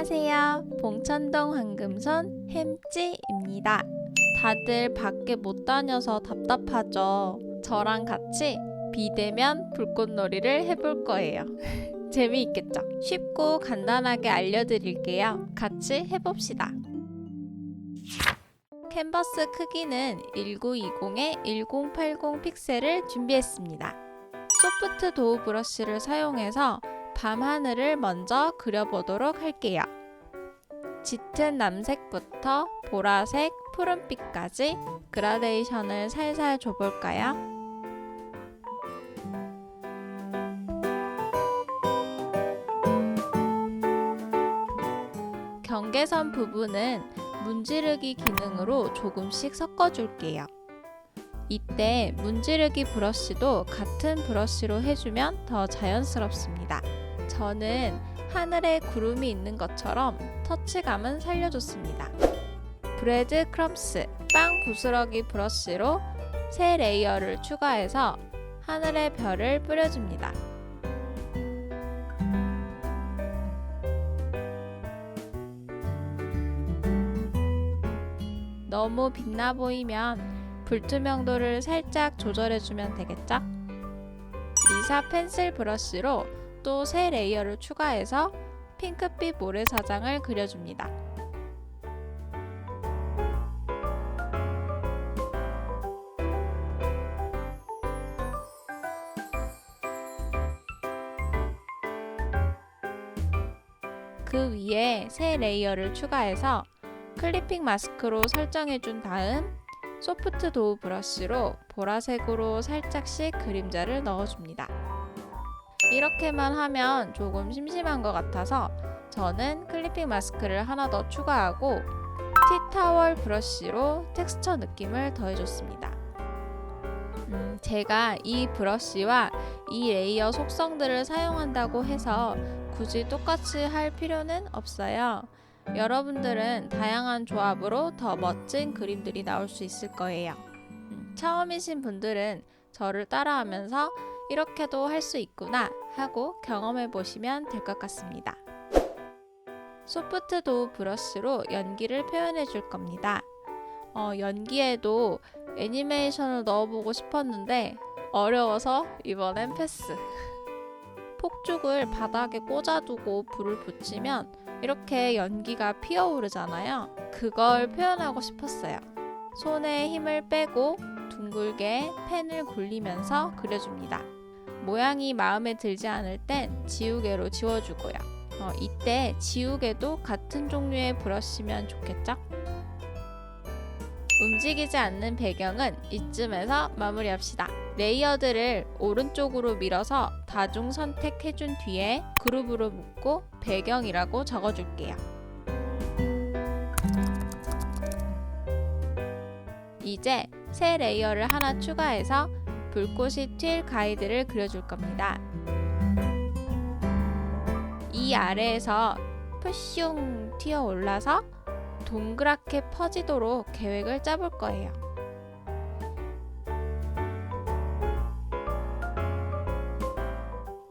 안녕하세요. 봉천동 황금손 햄찌입니다. 다들 밖에 못 다녀서 답답하죠? 저랑 같이 비대면 불꽃놀이를 해볼 거예요. 재미있겠죠? 쉽고 간단하게 알려드릴게요. 같이 해봅시다. 캔버스 크기는 1920에 1080 픽셀을 준비했습니다. 소프트 도우 브러쉬를 사용해서 밤하늘을 먼저 그려보도록 할게요. 짙은 남색부터 보라색, 푸른빛까지 그라데이션을 살살 줘볼까요? 경계선 부분은 문지르기 기능으로 조금씩 섞어줄게요. 이때 문지르기 브러쉬도 같은 브러쉬로 해주면 더 자연스럽습니다. 저는 하늘에 구름이 있는 것처럼 터치감은 살려줬습니다. 브레드 크럼스, 빵 부스러기 브러쉬로 새 레이어를 추가해서 하늘의 별을 뿌려줍니다. 너무 빛나 보이면 불투명도를 살짝 조절해주면 되겠죠? 리사 펜슬 브러쉬로 또 새 레이어를 추가해서 핑크빛 모래사장을 그려줍니다. 그 위에 새 레이어를 추가해서 클리핑 마스크로 설정해준 다음 소프트 도우 브러쉬로 보라색으로 살짝씩 그림자를 넣어줍니다. 이렇게만 하면 조금 심심한 것 같아서 저는 클리핑 마스크를 하나 더 추가하고 티타월 브러쉬로 텍스처 느낌을 더해줬습니다. 제가 이 브러쉬와 이 레이어 속성들을 사용한다고 해서 굳이 똑같이 할 필요는 없어요. 여러분들은 다양한 조합으로 더 멋진 그림들이 나올 수 있을 거예요. 처음이신 분들은 저를 따라하면서 이렇게도 할 수 있구나 하고 경험해 보시면 될 것 같습니다. 소프트 도우 브러쉬로 연기를 표현해 줄 겁니다. 연기에도 애니메이션을 넣어보고 싶었는데 어려워서 이번엔 패스. 폭죽을 바닥에 꽂아두고 불을 붙이면 이렇게 연기가 피어오르잖아요. 그걸 표현하고 싶었어요. 손에 힘을 빼고 둥글게 펜을 굴리면서 그려줍니다. 모양이 마음에 들지 않을 땐 지우개로 지워주고요. 이때 지우개도 같은 종류의 브러쉬면 좋겠죠? 움직이지 않는 배경은 이쯤에서 마무리합시다. 레이어들을 오른쪽으로 밀어서 다중 선택해준 뒤에 그룹으로 묶고 배경이라고 적어줄게요. 이제 새 레이어를 하나 추가해서 불꽃이 튈 가이드를 그려줄 겁니다. 이 아래에서 푸슝 튀어 올라서 동그랗게 퍼지도록 계획을 짜볼 거예요.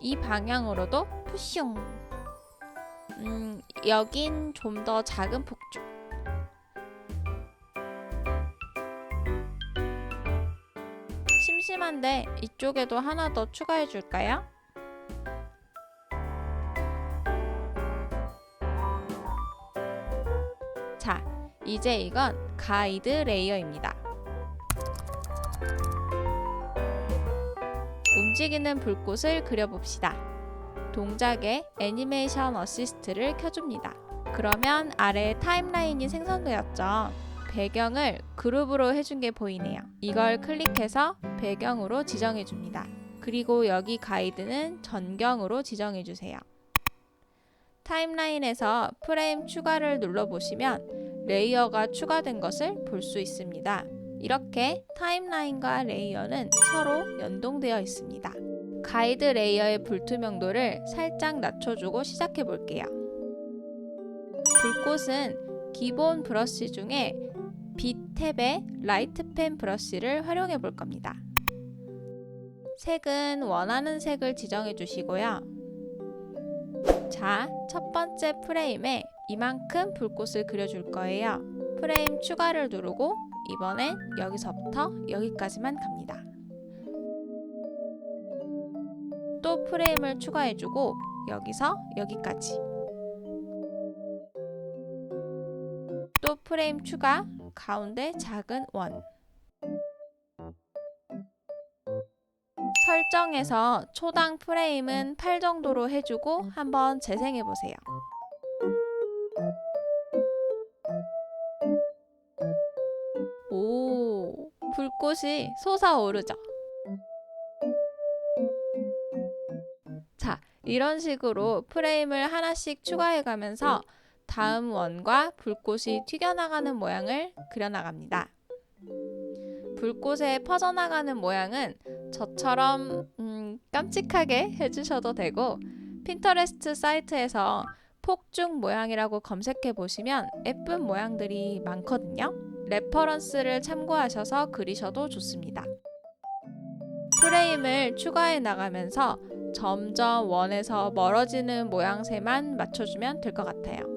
이 방향으로도 푸슝. 여긴 좀 더 작은 폭죽. 심심한데 이쪽에도 하나 더 추가해 줄까요? 자, 이제 이건 가이드 레이어입니다. 움직이는 불꽃을 그려봅시다. 동작에 애니메이션 어시스트를 켜줍니다. 그러면 아래에 타임라인이 생성되었죠. 배경을 그룹으로 해준 게 보이네요. 이걸 클릭해서 배경으로 지정해줍니다. 그리고 여기 가이드는 전경으로 지정해주세요. 타임라인에서 프레임 추가를 눌러보시면 레이어가 추가된 것을 볼 수 있습니다. 이렇게 타임라인과 레이어는 서로 연동되어 있습니다. 가이드 레이어의 불투명도를 살짝 낮춰주고 시작해 볼게요. 불꽃은 기본 브러쉬 중에 빛 탭의 라이트 펜 브러쉬를 활용해 볼 겁니다. 색은 원하는 색을 지정해 주시고요. 자, 첫 번째 프레임에 이만큼 불꽃을 그려줄 거예요. 프레임 추가를 누르고 이번엔 여기서부터 여기까지만 갑니다. 또 프레임을 추가해주고 여기서 여기까지. 또 프레임 추가, 가운데 작은 원. 설정에서 초당 프레임은 8 정도로 해주고 한번 재생해보세요. 오, 불꽃이 솟아오르죠? 자, 이런 식으로 프레임을 하나씩 추가해가면서 다음 원과 불꽃이 튀겨나가는 모양을 그려나갑니다. 불꽃에 퍼져나가는 모양은 저처럼 깜찍하게 해주셔도 되고 핀터레스트 사이트에서 폭죽 모양이라고 검색해 보시면 예쁜 모양들이 많거든요. 레퍼런스를 참고하셔서 그리셔도 좋습니다. 프레임을 추가해 나가면서 점점 원에서 멀어지는 모양새만 맞춰주면 될 것 같아요.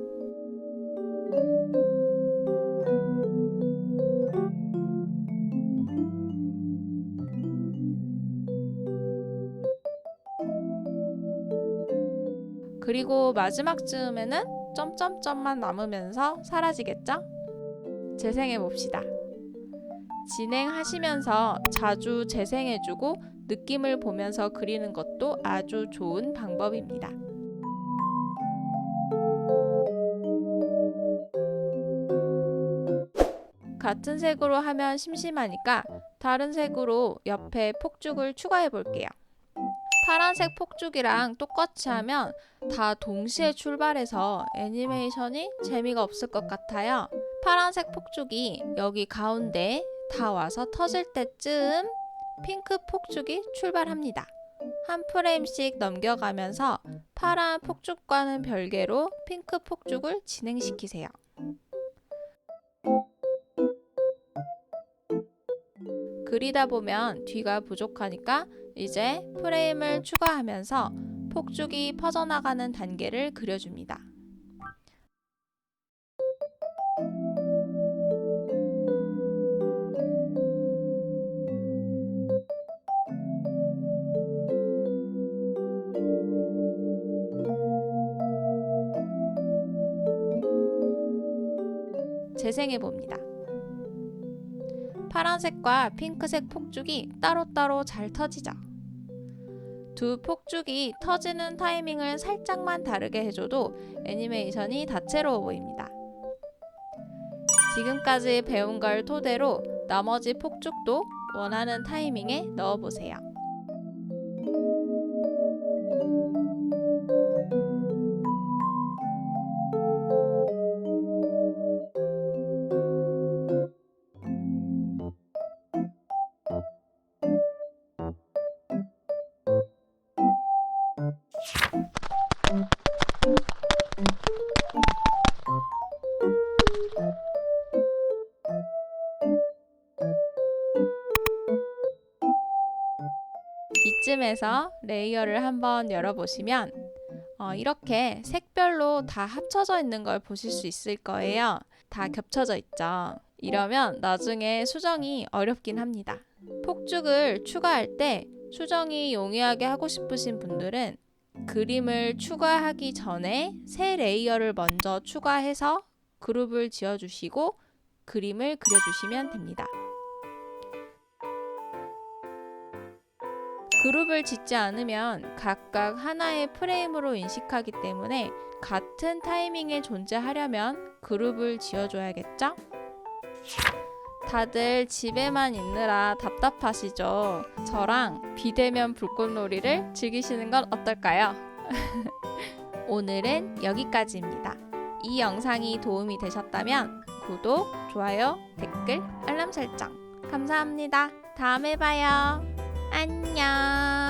그리고 마지막쯤에는 점점점만 남으면서 사라지겠죠? 재생해 봅시다. 진행하시면서 자주 재생해주고 느낌을 보면서 그리는 것도 아주 좋은 방법입니다. 같은 색으로 하면 심심하니까 다른 색으로 옆에 폭죽을 추가해 볼게요. 파란색 폭죽이랑 똑같이 하면 다 동시에 출발해서 애니메이션이 재미가 없을 것 같아요. 파란색 폭죽이 여기 가운데 다 와서 터질 때쯤 핑크 폭죽이 출발합니다. 한 프레임씩 넘겨가면서 파란 폭죽과는 별개로 핑크 폭죽을 진행시키세요. 그리다 보면 뒤가 부족하니까 이제 프레임을 추가하면서 폭죽이 퍼져나가는 단계를 그려줍니다. 재생해 봅니다. 파란색과 핑크색 폭죽이 따로따로 잘 터지죠? 두 폭죽이 터지는 타이밍을 살짝만 다르게 해줘도 애니메이션이 다채로워 보입니다. 지금까지 배운 걸 토대로 나머지 폭죽도 원하는 타이밍에 넣어보세요. 이쯤에서 레이어를 한번 열어보시면 이렇게 색별로 다 합쳐져 있는 걸 보실 수 있을 거예요. 다 겹쳐져 있죠. 이러면 나중에 수정이 어렵긴 합니다. 폭죽을 추가할 때 수정이 용이하게 하고 싶으신 분들은 그림을 추가하기 전에 새 레이어를 먼저 추가해서 그룹을 지어주시고 그림을 그려주시면 됩니다. 그룹을 짓지 않으면 각각 하나의 프레임으로 인식하기 때문에 같은 타이밍에 존재하려면 그룹을 지어줘야겠죠? 다들 집에만 있느라 답답하시죠? 저랑 비대면 불꽃놀이를 즐기시는 건 어떨까요? 오늘은 여기까지입니다. 이 영상이 도움이 되셨다면 구독, 좋아요, 댓글, 알람 설정 감사합니다. 다음에 봐요. 안녕.